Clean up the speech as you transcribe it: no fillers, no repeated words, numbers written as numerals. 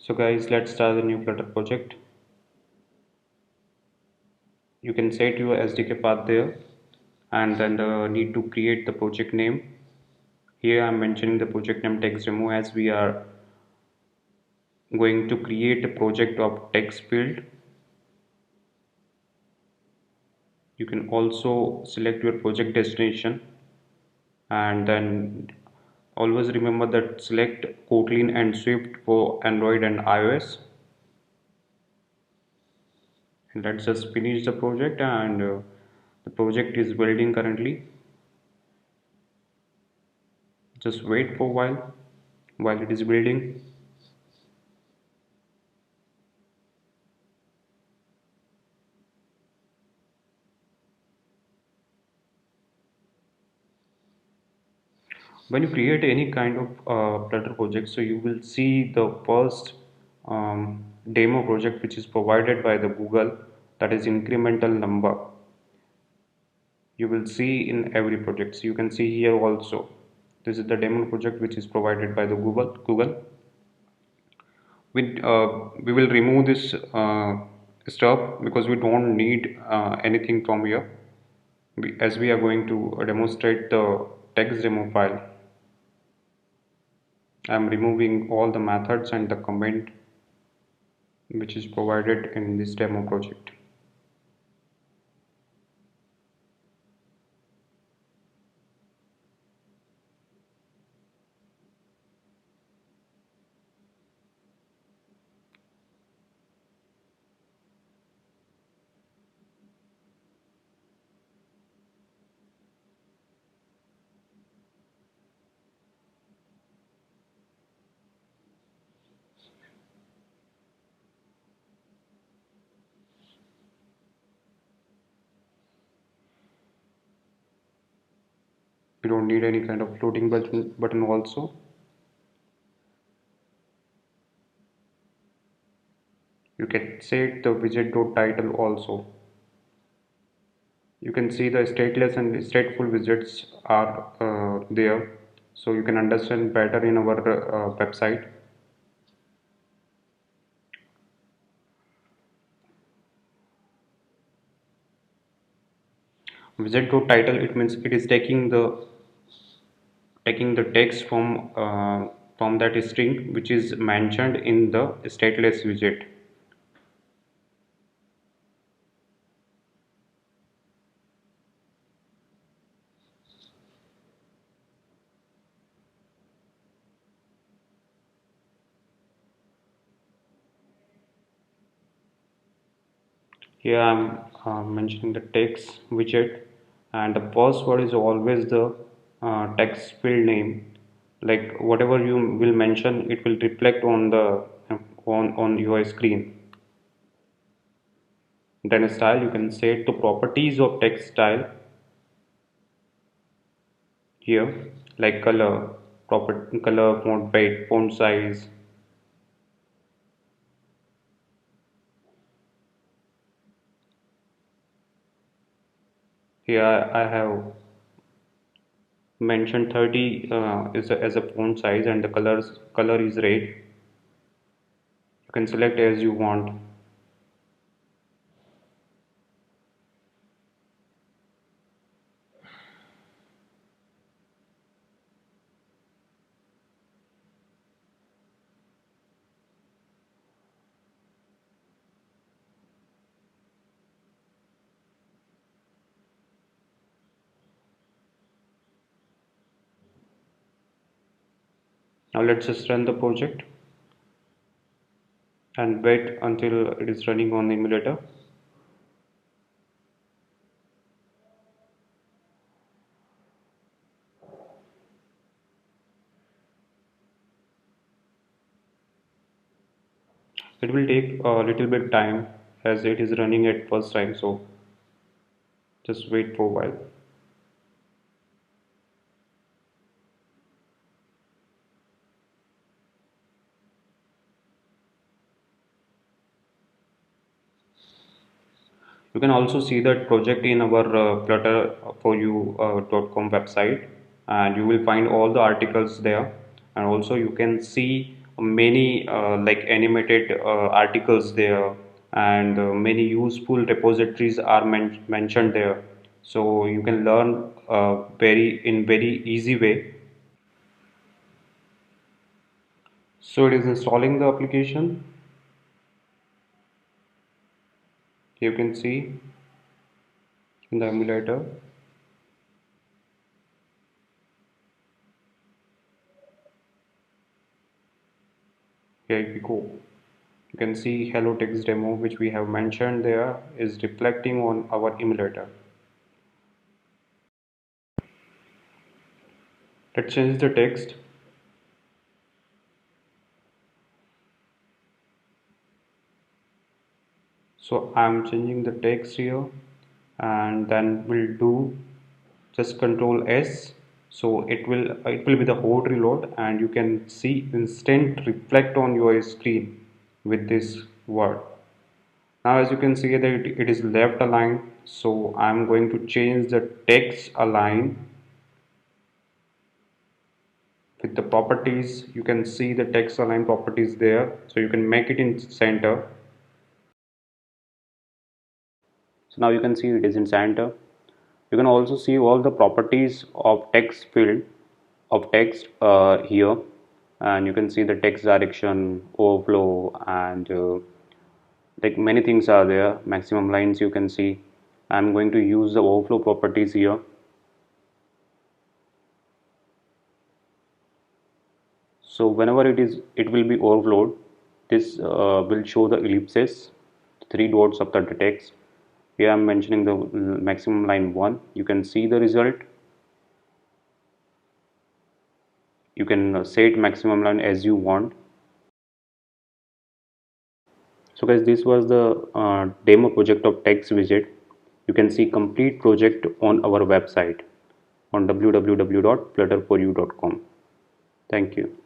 So guys, let's start a new Flutter project. You can set your SDK path there and then the need to create the project name. Here I'm mentioning the project name text demo as we are going to create a project of text field. You can also select your project destination and then always remember that select Kotlin and Swift for Android and iOS. And let's just finish the project and the project is building currently. Just wait for a while it is building. When you create any kind of Flutter project, so you will see the first demo project which is provided by the Google, that is incremental number. You will see in every project. So you can see here also. This is the demo project which is provided by the Google. We will remove this stuff because we don't need anything from here. As we are going to demonstrate the text demo file, I am removing all the methods and the comment which is provided in this demo project. You don't need any kind of floating button also. You can set the widget title also. You can see the stateless and stateful widgets are there, so you can understand better in our website. Widget title, it means it is taking the text from that string which is mentioned in the stateless widget. Here I'm mentioning the text widget, and the first word is always the text field name. Like whatever you will mention, it will reflect on the on your screen. Then style, you can set the properties of text style here, like color, font weight, font size. Here I have mentioned 30 as a font size, and the color is red. You can select as you want. Now let's just run the project and wait until it is running on the emulator. It will take a little bit time as it is running at first time, so just wait for a while. You can also see that project in our flutterforyou.com website, and you will find all the articles there, and also you can see many like animated articles there, and many useful repositories are mentioned there. So you can learn very easy way. So it is installing the application. You can see in the emulator. Here we go. You can see hello text demo, which we have mentioned there, is reflecting on our emulator. Let's change the text. So I'm changing the text here, and then we'll do just Control S. So it will be the whole reload, and you can see instant reflect on your screen with this word. Now as you can see that it is left aligned, so I'm going to change the text align with the properties. You can see the text align properties there, so you can make it in center. So now you can see it is in center. You can also see all the properties of text field of text here, and you can see the text direction, overflow, and like many things are there. Maximum lines you can see. I'm going to use the overflow properties here. So whenever it will be overflowed, this will show the ellipses, three dots of the text. Here I'm mentioning the maximum line 1. You can see the result. You can set maximum line as you want. So guys, this was the demo project of text widget. You can see complete project on our website on www.flutterforyou.com. Thank you.